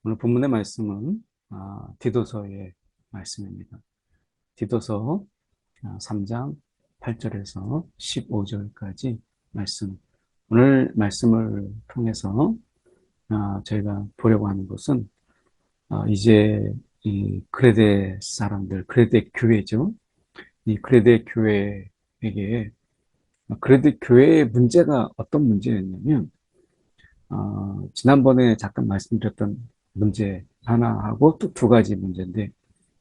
오늘 본문의 말씀은 디도서의 말씀입니다. 디도서 3장 8절에서 15절까지 말씀. 오늘 말씀을 통해서 저희가 보려고 하는 것은 이제 이 그레데 사람들, 그레데 교회죠. 이 그레데 교회에게 그레데 교회의 문제가 어떤 문제였냐면 지난번에 잠깐 말씀드렸던 문제 하나하고 또 두 가지 문제인데,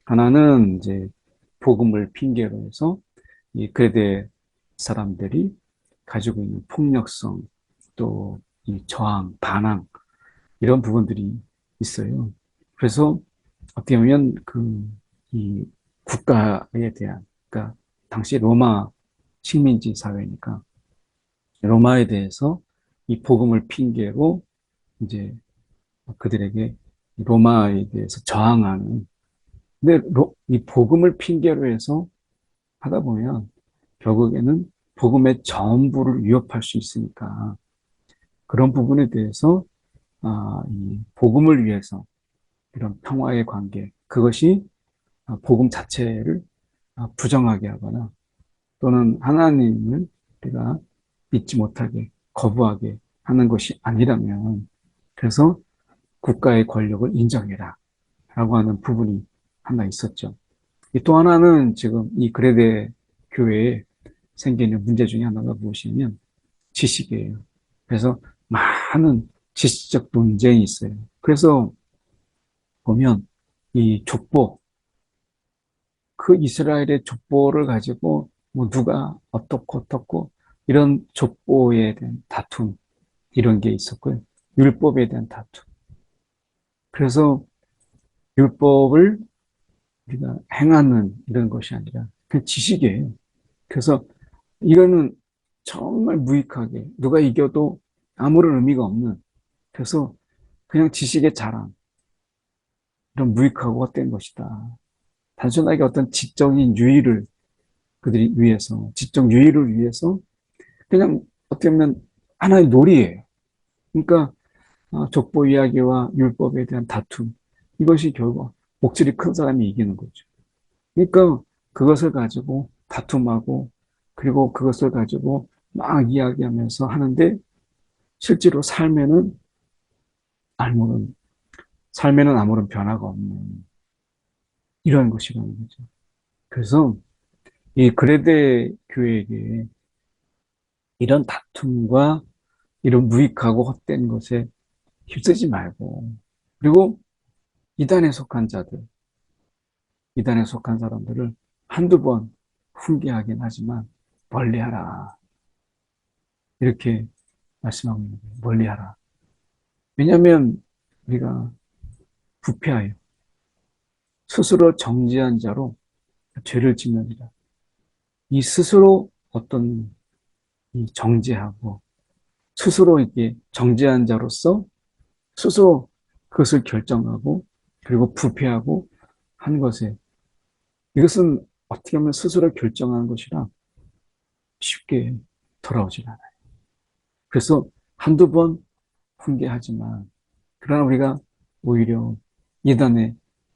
하나는 이제 복음을 핑계로 해서 이 그레데 사람들이 가지고 있는 폭력성, 또 이 저항, 반항, 이런 부분들이 있어요. 그래서 어떻게 보면 이 국가에 대한, 그러니까 당시 로마 식민지 사회니까 로마에 대해서 이 복음을 핑계로 이제 그들에게 로마에 대해서 저항하는, 근데 이 복음을 핑계로 해서 하다 보면 결국에는 복음의 전부를 위협할 수 있으니까 그런 부분에 대해서 이 복음을 위해서 이런 평화의 관계, 그것이 복음 자체를 부정하게 하거나 또는 하나님을 우리가 믿지 못하게 거부하게 하는 것이 아니라면, 그래서 국가의 권력을 인정해라 라고 하는 부분이 하나 있었죠. 또 하나는 지금 이 그레데 교회에 생기는 문제 중에 하나가 무엇이냐면 지식이에요. 그래서 많은 지식적 논쟁이 있어요. 그래서 보면 이 족보, 그 이스라엘의 족보를 가지고 뭐 누가 어떻고 이런 족보에 대한 다툼, 이런 게 있었고요. 율법에 대한 다툼. 그래서 율법을 우리가 행하는 이런 것이 아니라 그냥 지식이에요. 그래서 이거는 정말 무익하게 누가 이겨도 아무런 의미가 없는, 그래서 그냥 지식의 자랑, 이런 무익하고 헛된 것이다. 단순하게 어떤 지적인 유의를 그들이 위해서, 지적 유의를 위해서 그냥 어떻게 보면 하나의 놀이예요. 그러니까 족보 이야기와 율법에 대한 다툼, 이것이 결국 목소리 큰 사람이 이기는 거죠. 그러니까 그것을 가지고 다툼하고, 그리고 그것을 가지고 막 이야기하면서 하는데 실제로 아무런 삶에는 아무런 변화가 없는 이런 것이라는 거죠. 그래서 이 그레데 교회에게 이런 다툼과 이런 무익하고 헛된 것에 힘쓰지 말고, 그리고 이단에 속한 자들, 이단에 속한 사람들을 한두 번 훈계하긴 하지만 멀리하라, 이렇게 말씀하고 있는 거예요. 멀리하라. 왜냐하면 우리가 부패하여 스스로 정죄한 자로 죄를 지면이라. 이 스스로 어떤 이 정죄하고 스스로 이렇게 정죄한 자로서 스스로 그것을 결정하고 그리고 부패하고 한 것에, 이것은 어떻게 하면 스스로 결정한 것이라 쉽게 돌아오질 않아요. 그래서 한두 번 훈계하지만, 그러나 우리가 오히려 이단에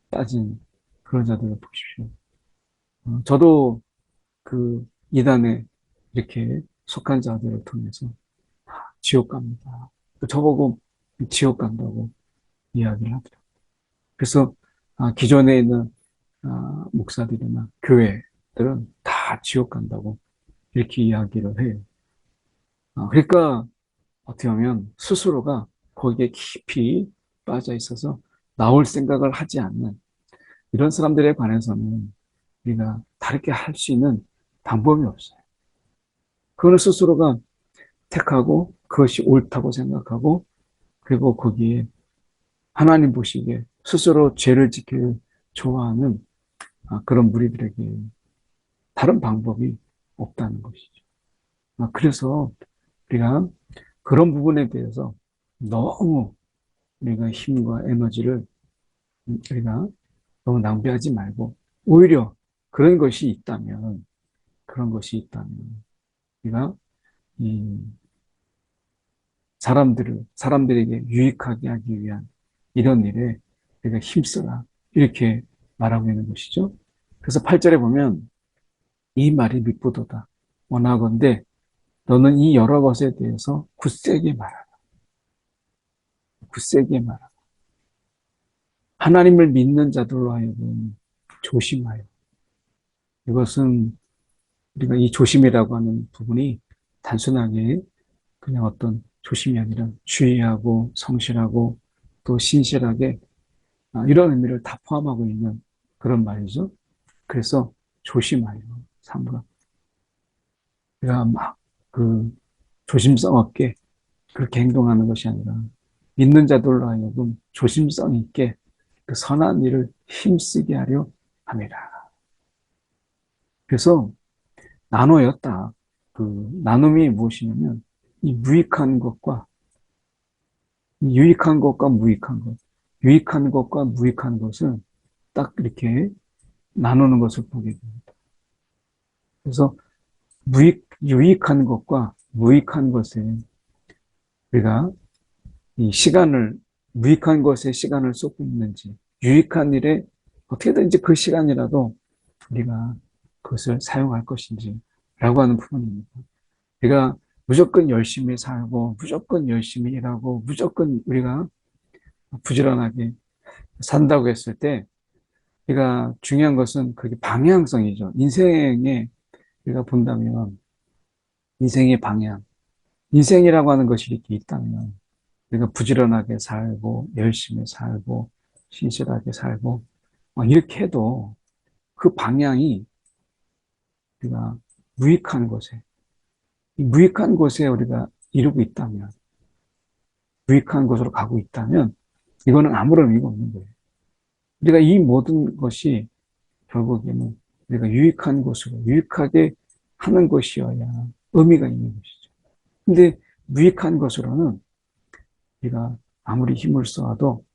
빠진 그런 자들을 보십시오. 저도 그 이단에 이렇게 속한 자들을 통해서 지옥 갑니다. 저보고 지옥 간다고 이야기를 하더라고요. 그래서 기존에 있는 목사들이나 교회들은 다 지옥 간다고 이렇게 이야기를 해요. 그러니까 어떻게 하면 스스로가 거기에 깊이 빠져 있어서 나올 생각을 하지 않는 이런 사람들에 관해서는 우리가 다르게 할 수 있는 방법이 없어요. 그거는 스스로가 택하고 그것이 옳다고 생각하고, 그리고 거기에 하나님 보시기에 스스로 죄를 지키를 좋아하는 그런 무리들에게 다른 방법이 없다는 것이죠. 그래서 우리가 그런 부분에 대해서 너무 우리가 힘과 에너지를 우리가 너무 낭비하지 말고, 오히려 그런 것이 있다면, 그런 것이 있다면 우리가 이 사람들에게 유익하게 하기 위한 이런 일에 우리가 힘써라. 이렇게 말하고 있는 것이죠. 그래서 8절에 보면 이 말이 믹보도다. 원하건대 너는 이 여러 것에 대해서 굳세게 말하라. 굳세게 말하라. 하나님을 믿는 자들로 하여금 조심하여. 이것은 우리가 이 조심이라고 하는 부분이 단순하게 그냥 어떤 조심이 아니라 주의하고 성실하고 또 신실하게 이런 의미를 다 포함하고 있는 그런 말이죠. 그래서 조심하여 삼가. 우리가 막 그 조심성 없게 그렇게 행동하는 것이 아니라 믿는 자들로 하여금 조심성 있게 그 선한 일을 힘쓰게 하려 함이라. 그래서 나눠였다. 그 나눔이 무엇이냐면 이 무익한 것과 유익한 것과 무익한 것, 유익한 것과 무익한 것을 딱 이렇게 나누는 것을 보게 됩니다. 그래서 유익한 것과 무익한 것에 우리가 이 시간을, 무익한 것에 시간을 쏟고 있는지, 유익한 일에 어떻게든지 그 시간이라도 우리가 그것을 사용할 것인지, 라고 하는 부분입니다. 우리가 무조건 열심히 살고, 무조건 열심히 일하고, 무조건 우리가 부지런하게 산다고 했을 때, 우리가 중요한 것은 그게 방향성이죠. 인생에 우리가 본다면, 인생의 방향, 인생이라고 하는 것이 이렇게 있다면, 우리가 부지런하게 살고, 열심히 살고, 신실하게 살고, 이렇게 해도 그 방향이 우리가 무익한 곳에, 무익한 곳에 우리가 이루고 있다면, 무익한 곳으로 가고 있다면, 이거는 아무런 의미가 없는 거예요. 우리가 이 모든 것이 결국에는 우리가 유익한 곳으로, 유익하게 하는 것이어야 의미가 있는 것이죠. 근데 무익한 것으로는 우리가 아무리 힘을 쏟아도,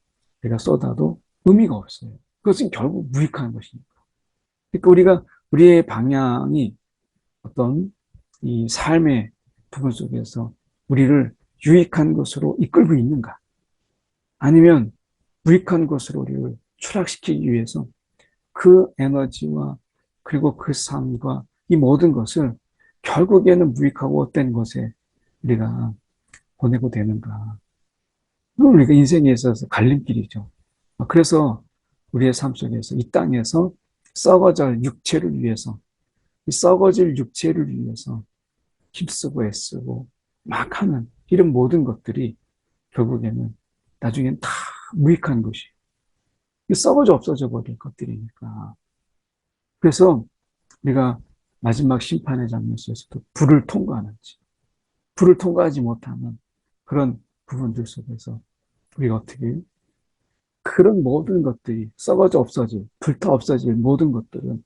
우리가 쏟아도 의미가 없어요. 그것은 결국 무익한 것이니까. 그러니까 우리가, 우리의 방향이 어떤 이 삶의 부분 속에서 우리를 유익한 것으로 이끌고 있는가? 아니면 무익한 것으로 우리를 추락시키기 위해서 그 에너지와 그리고 그 삶과 이 모든 것을 결국에는 무익하고 헛된 것에 우리가 보내고 되는가. 그건 우리가 인생에 있어서 갈림길이죠. 그래서 우리의 삶 속에서 이 땅에서 썩어질 육체를 위해서, 이 썩어질 육체를 위해서 힘쓰고 애쓰고 막 하는 이런 모든 것들이 결국에는 나중엔 다 무익한 것이 썩어져 없어져 버릴 것들이니까. 그래서 우리가 마지막 심판의 장면 속에서도 불을 통과하는지, 불을 통과하지 못하는 그런 부분들 속에서 우리가 어떻게 그런 모든 것들이 썩어져 없어질, 불타 없어질 모든 것들은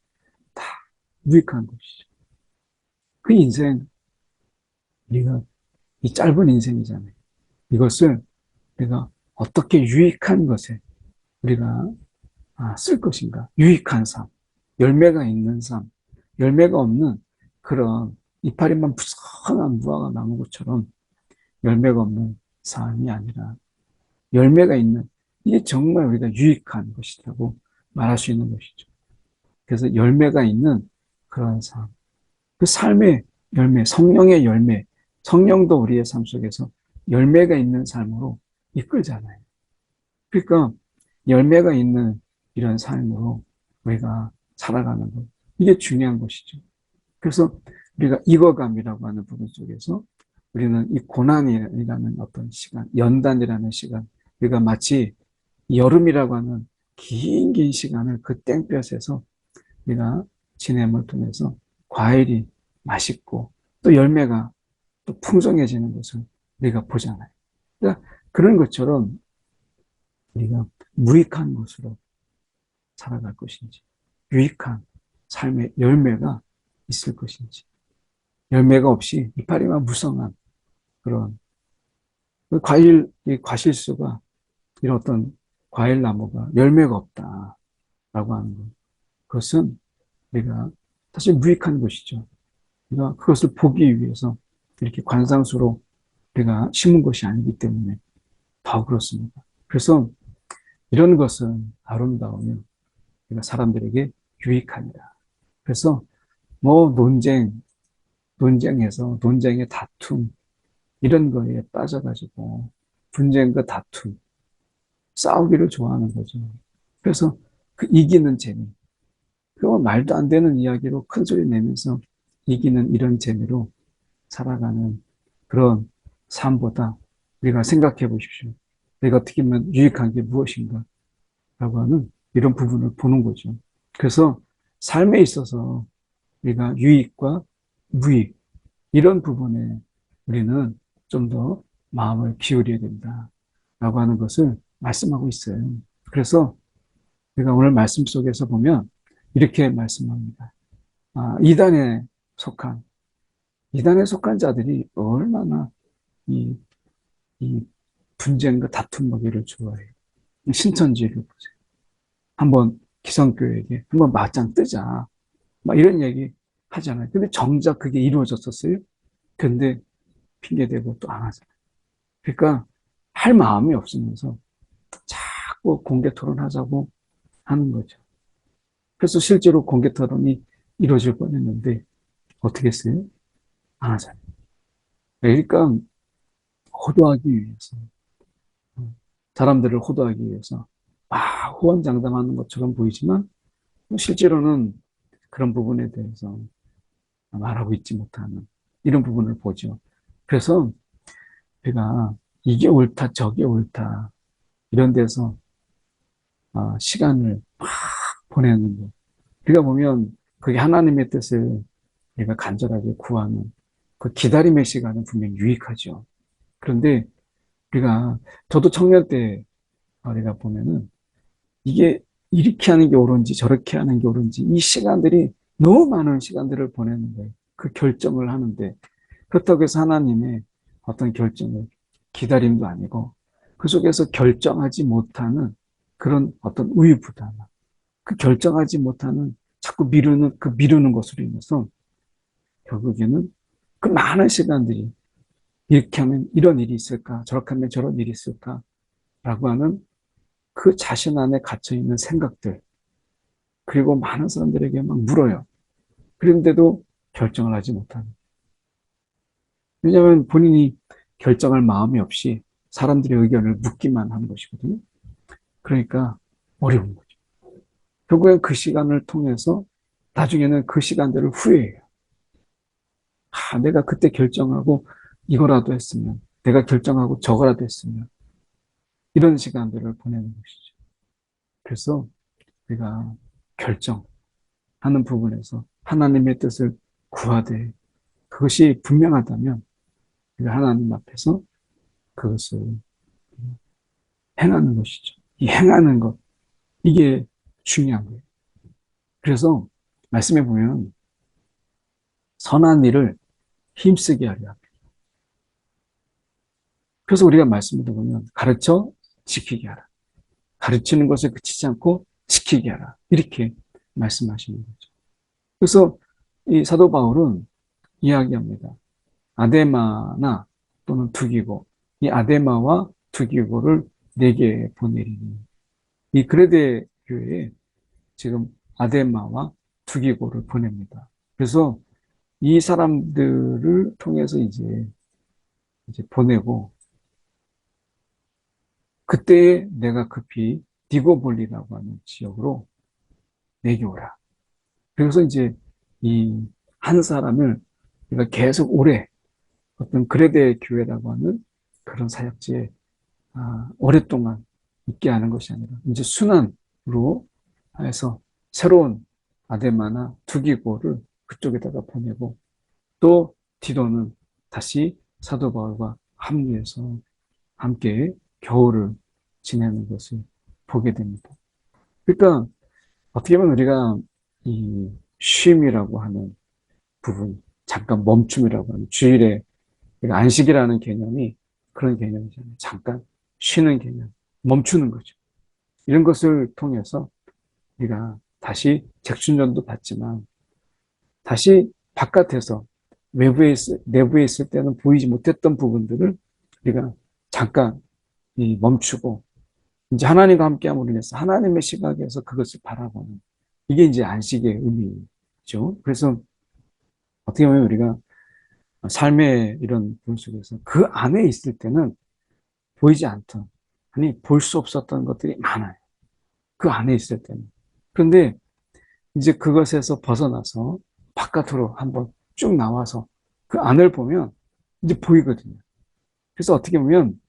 다 유익한 것이죠. 그 인생, 우리가 이 짧은 인생이잖아요. 이것을 우리가 어떻게 유익한 것에 우리가 쓸 것인가? 유익한 삶, 열매가 있는 삶, 열매가 없는 그런 이파리만 부성한 무화과 나무처럼 열매가 없는 삶이 아니라 열매가 있는 이게 정말 우리가 유익한 것이라고 말할 수 있는 것이죠. 그래서 열매가 있는 그런 삶, 그 삶의 열매, 성령의 열매, 성령도 우리의 삶 속에서 열매가 있는 삶으로 이끌잖아요. 그러니까 열매가 있는 이런 삶으로 우리가 살아가는 것, 이게 중요한 것이죠. 그래서 우리가 익어감이라고 하는 부분 속에서 우리는 이 고난이라는 어떤 시간, 연단이라는 시간, 우리가 마치 여름이라고 하는 긴 시간을 그 땡볕에서 우리가 지냄을 통해서 과일이 맛있고 또 열매가 또 풍성해지는 것을 우리가 보잖아요. 그러니까 그런 것처럼 우리가 무익한 것으로 살아갈 것인지, 유익한 삶의 열매가 있을 것인지, 열매가 없이 이파리만 무성한 그런 과실수가 이런 어떤 과일 나무가 열매가 없다라고 하는 것. 그것은 우리가 사실 무익한 것이죠. 우리가 그것을 보기 위해서 이렇게 관상수로 우리가 심은 것이 아니기 때문에 더 그렇습니다. 그래서 이런 것은 아름다우며 우리가 사람들에게 유익합니다. 그래서 뭐 논쟁에서 논쟁의 다툼 이런 거에 빠져가지고 분쟁과 다툼, 싸우기를 좋아하는 거죠. 그래서 그 이기는 재미, 그거 말도 안 되는 이야기로 큰 소리 내면서 이기는 이런 재미로 살아가는 그런 삶보다 우리가 생각해 보십시오. 내가 어떻게 보면 유익한 게 무엇인가 라고 하는 이런 부분을 보는 거죠. 그래서 삶에 있어서 우리가 유익과 무익 이런 부분에 우리는 좀 더 마음을 기울여야 된다라고 하는 것을 말씀하고 있어요. 그래서 우리가 오늘 말씀 속에서 보면 이렇게 말씀합니다. 이단에 속한 이단에 속한 자들이 얼마나 이, 이 분쟁과 다툼 먹이를 좋아해요. 신천지를 보세요. 한번 기성교회에게 한번 맞짱 뜨자. 막 이런 얘기 하잖아요. 근데 정작 그게 이루어졌었어요. 근데 핑계대고 또 안 하잖아요. 그러니까 할 마음이 없으면서 자꾸 공개 토론하자고 하는 거죠. 그래서 실제로 공개 토론이 이루어질 뻔했는데 어떻게 했어요? 안 하잖아요. 그러니까 호도하기 위해서 사람들을 호도하기 위해서 호언장담하는 것처럼 보이지만 실제로는 그런 부분에 대해서 말하고 있지 못하는 이런 부분을 보죠. 그래서 우리가 이게 옳다 저게 옳다 이런 데서 시간을 막 보내는 거. 우리가 보면 그게 하나님의 뜻을 우리가 간절하게 구하는 그 기다림의 시간은 분명히 유익하죠. 그런데 우리가 저도 청년 때 우리가 보면은 이게 이렇게 하는 게 옳은지 저렇게 하는 게 옳은지 이 시간들이 너무 많은 시간들을 보내는 거예요. 그 결정을 하는데 그렇다고 해서 하나님의 어떤 결정을 기다림도 아니고 그 속에서 결정하지 못하는 그런 어떤 우유부담, 그 결정하지 못하는 자꾸 미루는 것으로 인해서 결국에는 그 많은 시간들이 이렇게 하면 이런 일이 있을까, 저렇게 하면 저런 일이 있을까라고 하는 그 자신 안에 갇혀 있는 생각들, 그리고 많은 사람들에게 막 물어요. 그런데도 결정을 하지 못하는. 왜냐하면 본인이 결정할 마음이 없이 사람들의 의견을 묻기만 하는 것이거든요. 그러니까 어려운 거죠. 결국엔 그 시간을 통해서 나중에는 그 시간들을 후회해요. 내가 그때 결정하고 이거라도 했으면, 내가 결정하고 저거라도 했으면, 이런 시간들을 보내는 것이죠. 그래서 우리가 결정하는 부분에서 하나님의 뜻을 구하되 그것이 분명하다면 우리가 하나님 앞에서 그것을 행하는 것이죠. 이 행하는 것, 이게 중요한 거예요. 그래서 말씀해 보면 선한 일을 힘쓰게 하려 합니다. 그래서 우리가 말씀을 들어보면 가르쳐 지키게 하라. 가르치는 것에 그치지 않고 지키게 하라. 이렇게 말씀하시는 거죠. 그래서 이 사도 바울은 이야기합니다. 아데마나 또는 두기고, 이 아데마와 두기고를 내게 보내리니. 이 그레데 교회에 지금 아데마와 두기고를 보냅니다. 그래서 이 사람들을 통해서 이제 보내고, 그때 내가 급히 디고볼리라고 하는 지역으로 내게 오라. 그래서 이제 이 한 사람을 우리가 계속 오래 어떤 그레데 교회라고 하는 그런 사역지에 오랫동안 있게 하는 것이 아니라 이제 순환으로 해서 새로운 아데마나 두기고를 그쪽에다가 보내고 또 디도는 다시 사도 바울과 합류해서 함께 겨울을 지내는 것을 보게 됩니다. 그러니까 어떻게 보면 우리가 이 쉼이라고 하는 부분, 잠깐 멈춤이라고 하는 주일에 안식이라는 개념이 그런 개념이잖아요. 잠깐 쉬는 개념, 멈추는 거죠. 이런 것을 통해서 우리가 다시 재충전도 받지만 다시 바깥에서 내부에 있을 때는 보이지 못했던 부분들을 우리가 잠깐 멈추고 이제 하나님과 함께함으로 인해서 하나님의 시각에서 그것을 바라보는 이게 이제 안식의 의미죠. 그래서 어떻게 보면 우리가 삶의 이런 부분 속에서 그 안에 있을 때는 보이지 않던, 아니, 볼 수 없었던 것들이 많아요. 그 안에 있을 때는. 그런데 이제 그것에서 벗어나서 바깥으로 한번 쭉 나와서 그 안을 보면 이제 보이거든요. 그래서 어떻게 보면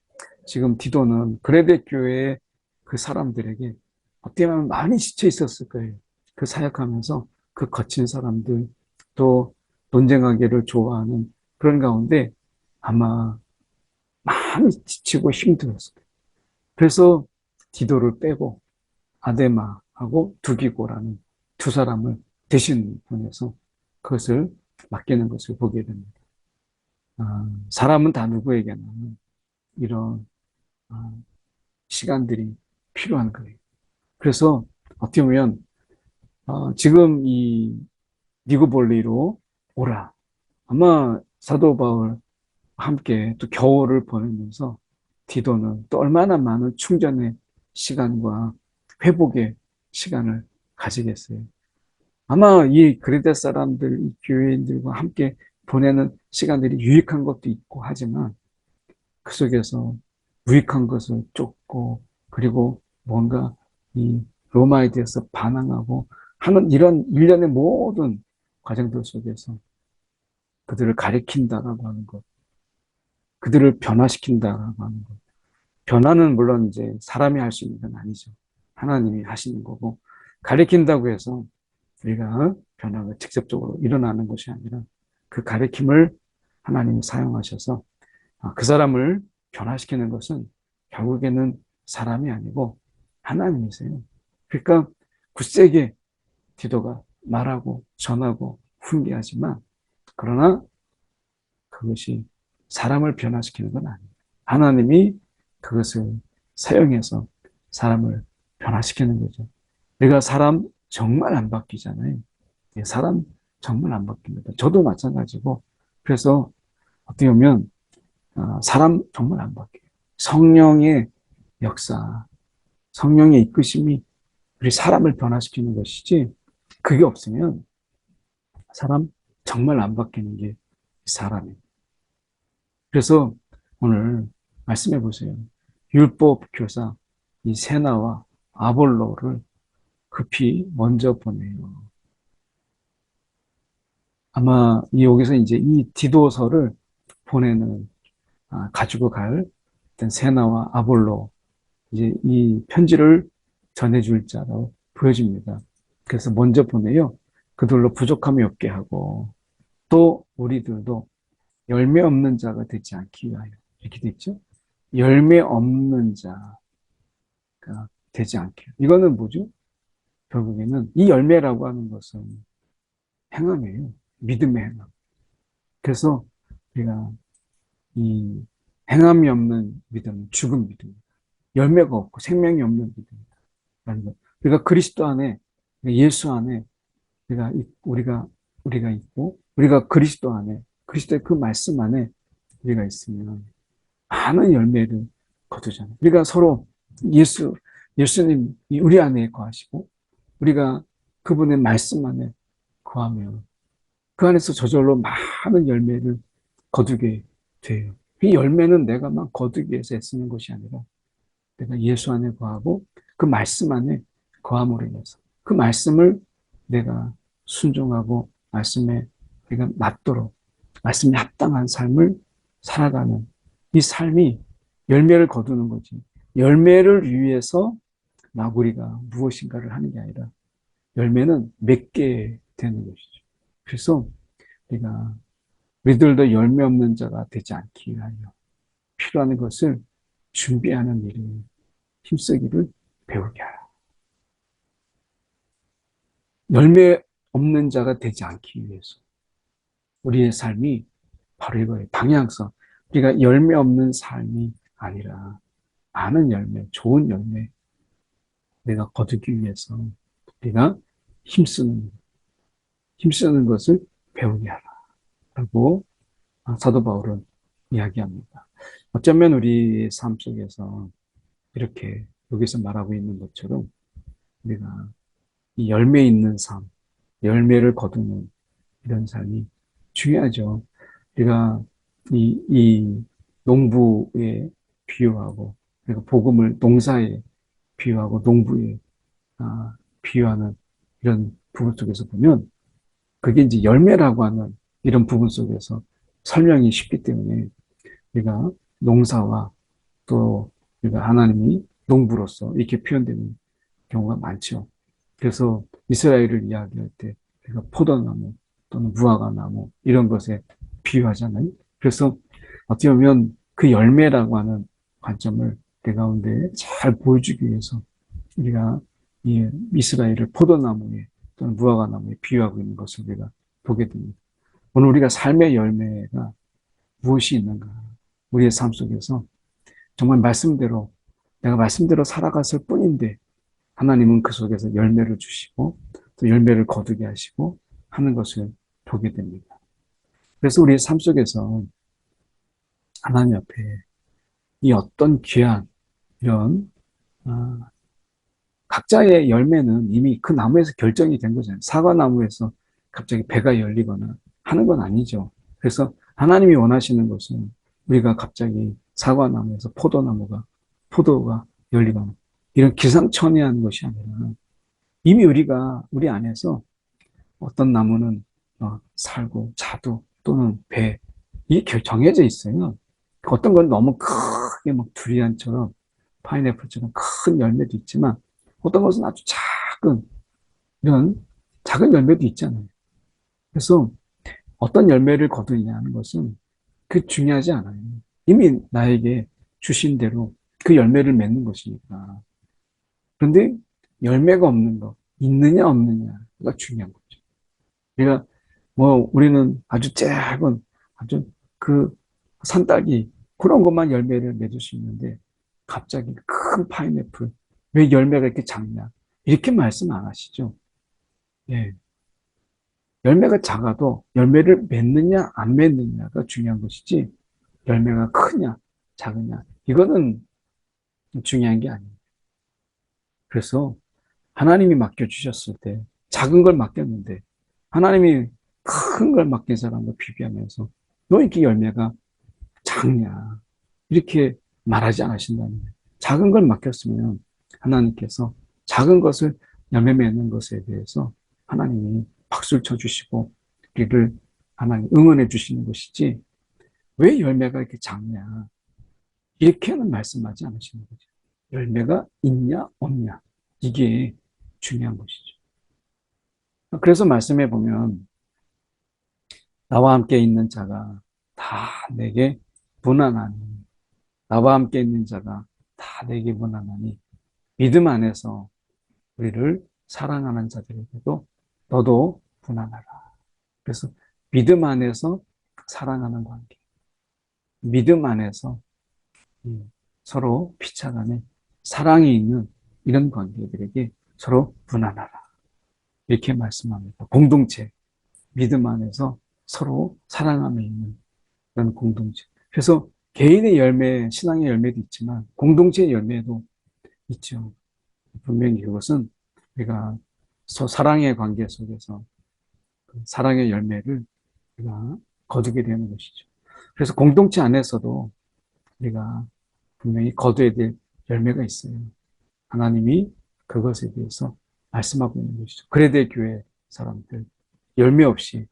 지금 디도는 그레데 교회의 그 사람들에게 어떻게 보면 많이 지쳐 있었을 거예요. 그 사역하면서 그 거친 사람들, 또 논쟁하기를 좋아하는 그런 가운데 아마 많이 지치고 힘들었어요. 그래서 디도를 빼고 아데마하고 두기고라는 두 사람을 대신 보내서 그것을 맡기는 것을 보게 됩니다. 사람은 다 누구에게나 이런 시간들이 필요한 거예요. 그래서 어떻게 보면 지금 이 니고볼리로 오라. 아마 사도 바울 함께 또 겨울을 보내면서 디도는 또 얼마나 많은 충전의 시간과 회복의 시간을 가지겠어요. 아마 이 그리데 사람들, 이 교회인들과 함께 보내는 시간들이 유익한 것도 있고 하지만 그 속에서 무익한 것을 쫓고 그리고 뭔가 이 로마에 대해서 반항하고 하는 이런 일련의 모든 과정들 속에서 그들을 가리킨다라고 하는 것, 그들을 변화시킨다라고 하는 것. 변화는 물론 이제 사람이 할 수 있는 건 아니죠. 하나님이 하시는 거고 가리킨다고 해서 우리가 변화가 직접적으로 일어나는 것이 아니라 그 가리킴을 하나님이 사용하셔서 그 사람을 변화시키는 것은 결국에는 사람이 아니고 하나님이세요. 그러니까 굳세게 디도가 말하고 전하고 훈계하지만 그러나 그것이 사람을 변화시키는 건 아니에요. 하나님이 그것을 사용해서 사람을 변화시키는 거죠. 내가 사람 정말 안 바뀌잖아요. 사람 정말 안 바뀝니다. 저도 마찬가지고 그래서 어떻게 보면 사람 정말 안 바뀌어요. 성령의 역사, 성령의 이끄심이 우리 사람을 변화시키는 것이지 그게 없으면 사람 정말 안 바뀌는 게 사람이에요. 그래서 오늘 말씀해 보세요. 율법 교사 이 세나와 아볼로를 급히 먼저 보내요. 아마 여기서 이제 이 디도서를 보내는 가지고 갈 어떤 세나와 아볼로 이제 이 편지를 전해줄 자로 보여집니다. 그래서 먼저 보내요. 그들로 부족함이 없게 하고 또 우리들도 열매 없는 자가 되지 않기 위하여 이렇게 돼 있죠. 열매 없는 자가 되지 않게. 이거는 뭐죠? 결국에는 이 열매라고 하는 것은 행함이에요. 믿음의 행함. 그래서 우리가 이 행함이 없는 믿음은 죽은 믿음. 열매가 없고 생명이 없는 믿음이라는 것. 우리가 그리스도 안에, 예수 안에 우리가 있고, 우리가 그리스도 안에, 그리스도의 그 말씀 안에 우리가 있으면 많은 열매를 거두잖아요. 우리가 서로 예수님 우리 안에 거하시고, 우리가 그분의 말씀 안에 거하면 그 안에서 저절로 많은 열매를 거두게 돼요. 이 열매는 내가 막 거두기 위해서 애쓰는 것이 아니라 내가 예수 안에 거하고 그 말씀 안에 거함으로 인해서 그 말씀을 내가 순종하고 말씀에 내가 맞도록 말씀에 합당한 삶을 살아가는 이 삶이 열매를 거두는 거지. 열매를 위해서 막 우리가 무엇인가를 하는 게 아니라 열매는 맺게 되는 것이죠. 그래서 우리들도 열매 없는 자가 되지 않기 위하여 필요한 것을 준비하는 일에 힘쓰기를 배우게 하라. 열매 없는 자가 되지 않기 위해서 우리의 삶이 바로 이거예요. 방향성. 우리가 열매 없는 삶이 아니라 많은 열매, 좋은 열매 내가 거두기 위해서 우리가 힘쓰는 것을 배우게 하라라고 사도 바울은 이야기합니다. 어쩌면 우리 삶 속에서 이렇게 여기서 말하고 있는 것처럼 우리가 이 열매 있는 삶, 열매를 거두는 이런 삶이 중요하죠. 우리가 이 농부에 비유하고, 그리고 복음을 농사에 비유하고 농부에 비유하는 이런 부분 속에서 보면 그게 이제 열매라고 하는 이런 부분 속에서 설명이 쉽기 때문에 우리가 농사와 또 우리가 하나님이 농부로서 이렇게 표현되는 경우가 많죠. 그래서 이스라엘을 이야기할 때 우리가 포도나무 또는 무화과나무 이런 것에 비유하잖아요. 그래서 어떻게 보면 그 열매라고 하는 관점을 내 가운데 잘 보여주기 위해서 우리가 이 이스라엘을 포도나무에 또는 무화과나무에 비유하고 있는 것을 우리가 보게 됩니다. 오늘 우리가 삶의 열매가 무엇이 있는가? 우리의 삶 속에서 정말 말씀대로 내가 말씀대로 살아갔을 뿐인데 하나님은 그 속에서 열매를 주시고 또 열매를 거두게 하시고 하는 것을 보게 됩니다. 그래서 우리의 삶 속에서 하나님 앞에 이 어떤 귀한 이런 각자의 열매는 이미 그 나무에서 결정이 된 거잖아요. 사과나무에서 갑자기 배가 열리거나 하는 건 아니죠. 그래서 하나님이 원하시는 것은 우리가 갑자기 사과나무에서 포도가 열리거나 이런 기상천외한 것이 아니라 이미 우리 안에서 어떤 나무는 살고 자두 또는 배 이게 정해져 있어요. 어떤 건 너무 크게 막 두리안처럼 파인애플처럼 큰 열매도 있지만 어떤 것은 아주 작은 이런 작은 열매도 있잖아요. 그래서 어떤 열매를 거두느냐 하는 것은 그 중요하지 않아요. 이미 나에게 주신 대로 그 열매를 맺는 것이니까. 그런데 열매가 없는 것, 있느냐 없느냐가 중요한 거죠. 우리가 우리는 아주 작은 아주 그 산딸기 그런 것만 열매를 맺을 수 있는데 갑자기 큰 파인애플 왜 열매가 이렇게 작냐 이렇게 말씀 안 하시죠. 예. 열매가 작아도 열매를 맺느냐 안 맺느냐가 중요한 것이지 열매가 크냐 작으냐 이거는 중요한 게 아니에요. 그래서 하나님이 맡겨주셨을 때 작은 걸 맡겼는데 하나님이 큰 걸 맡긴 사람과 비교하면서 너 이렇게 열매가 작냐 이렇게 말하지 않으신다는 거예요. 작은 걸 맡겼으면 하나님께서 작은 것을 열매 맺는 것에 대해서 하나님이 박수를 쳐주시고 우리를 하나님 응원해 주시는 것이지 왜 열매가 이렇게 작냐 이렇게는 말씀하지 않으시는 거죠. 열매가 있냐 없냐 이게 중요한 것이죠. 그래서 말씀해 보면 나와 함께 있는 자가 다 내게 무난하니 나와 함께 있는 자가 다 내게 무난하니 믿음 안에서 우리를 사랑하는 자들에게도 너도 무난하라. 그래서 믿음 안에서 사랑하는 관계, 믿음 안에서 서로 피차간에 사랑이 있는 이런 관계들에게 서로 무난하라. 이렇게 말씀합니다. 공동체, 믿음 안에서 서로 사랑함에 있는 그런 공동체. 그래서 개인의 열매, 신앙의 열매도 있지만 공동체의 열매도 있죠. 분명히 그것은 우리가 사랑의 관계 속에서 사랑의 열매를 우리가 거두게 되는 것이죠. 그래서 공동체 안에서도 우리가 분명히 거둬야 될 열매가 있어요. 하나님이 그것에 대해서 말씀하고 있는 것이죠. 그레데 교회 사람들 열매 없이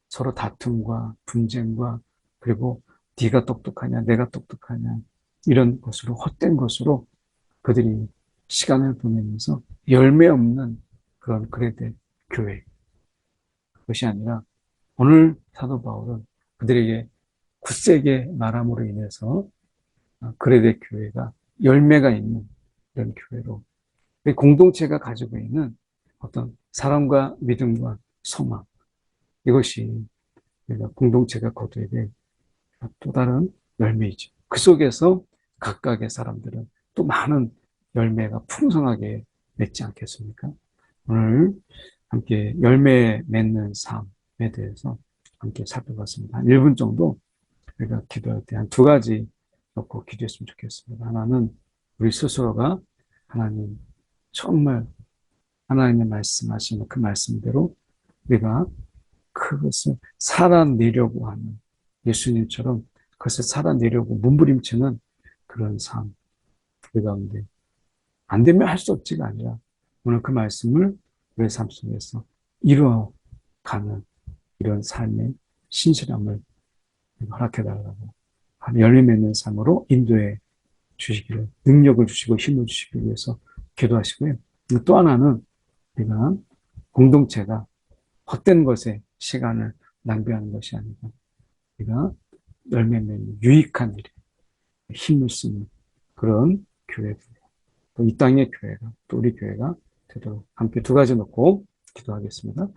서로 다툼과 분쟁과 그리고 네가 똑똑하냐 내가 똑똑하냐 이런 것으로 헛된 것으로 그들이 시간을 보내면서 열매 없는 그런 그레데 교회 그것이 아니라 오늘 사도 바울은 그들에게 굳세게 말함으로 인해서 그레데 교회가 열매가 있는 이런 교회로 공동체가 가지고 있는 어떤 사랑과 믿음과 소망 이것이 우리가 공동체가 거둬야 될 또 다른 열매이죠. 그 속에서 각각의 사람들은 또 많은 열매가 풍성하게 맺지 않겠습니까? 오늘 함께 열매 맺는 삶에 대해서 함께 살펴봤습니다. 한 1분 정도 우리가 기도할 때 한 두 가지 놓고 기도했으면 좋겠습니다. 하나는 우리 스스로가 하나님 정말 하나님의 말씀하시는 그 말씀대로 우리가 그것을 살아내려고 하는 예수님처럼 그것을 살아내려고 몸부림치는 그런 삶, 우리 가운데 안 되면 할 수 없지가 아니라 오늘 그 말씀을 우리의 삶 속에서 이루어가는 이런 삶의 신실함을 허락해달라고 열매 맺는 삶으로 인도해 주시기를 능력을 주시고 힘을 주시기 위해서 기도하시고요. 또 하나는 우리가 공동체가 헛된 것에 시간을 낭비하는 것이 아니라 우리가 열매 맺는 유익한 일에 힘을 쓰는 그런 교회들, 또 이 땅의 교회가, 또 우리 교회가 되도록 함께 두 가지 놓고 기도하겠습니다.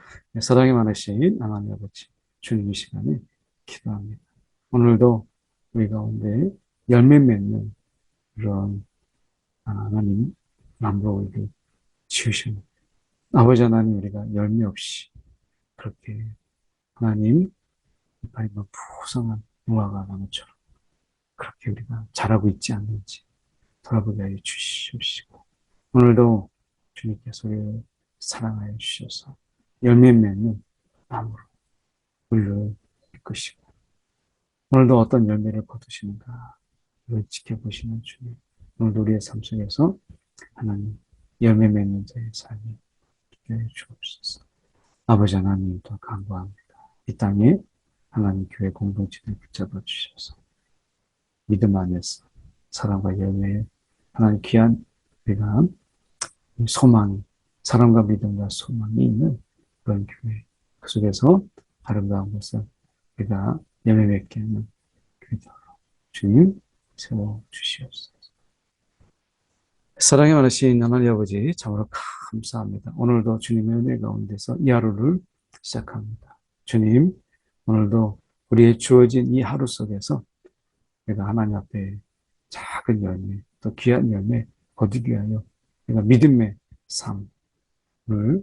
사랑이 많으신 하나님 아버지, 주님 이 시간에 기도합니다. 오늘도 우리 가운데 열매 맺는 그런 하나님 남로를 지으시는 아버지 하나님, 우리가 열매 없이 그렇게 하나님 이파리만 푸성한 무화과 나무처럼 그렇게 우리가 자라고 있지 않는지 돌아보게 하여 주시옵시고, 오늘도 주님께서 우리를 사랑하여 주셔서 열매 맺는 나무로 우리를 이끄시고, 오늘도 어떤 열매를 거두시는가 그걸 지켜보시는 주님, 오늘도 우리의 삶 속에서 하나님 열매 맺는 자의 삶이 있게 해 주옵소서. 아버지 하나님도 간구합니다. 이 땅에 하나님 교회 공동체를 붙잡아 주셔서 믿음 안에서 사랑과 열매에 하나님 귀한 우리가 소망이, 사랑과 믿음과 소망이 있는 그런 교회, 그 속에서 아름다운 것을 우리가 열매 맺게 하는 교회로 주님 세워 주시옵소서. 사랑이 많으신 하나님 아버지, 참으로 감사합니다. 오늘도 주님의 은혜 가운데서 이 하루를 시작합니다. 주님, 오늘도 우리의 주어진 이 하루 속에서 내가 하나님 앞에 작은 열매, 또 귀한 열매 거두기 위하여 내가 믿음의 삶을,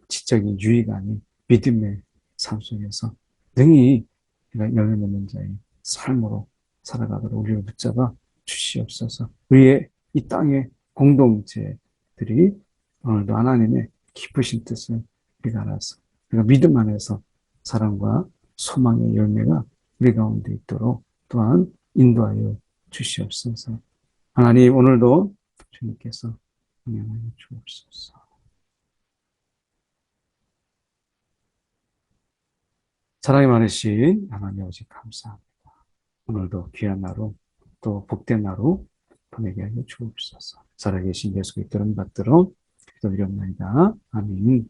지적인 유의가 아닌 믿음의 삶 속에서 능히 내가 열매 맺는 자의 삶으로 살아가도록 우리를 붙잡아 주시옵소서. 우리의 이 땅의 공동체들이 오늘도 하나님의 기쁘신 뜻을 우리가 알아서 우리가 믿음 안에서 사랑과 소망의 열매가 우리 가운데 있도록 또한 인도하여 주시옵소서. 하나님, 오늘도 주님께서 응답하여 주옵소서. 사랑이 많으신 하나님 아버지 감사합니다. 오늘도 귀한 하루, 또 복된 하루 보내게 하여 주옵소서. 살아계신 예수 그리스도를 받들어 기도드렸나이다. 아멘.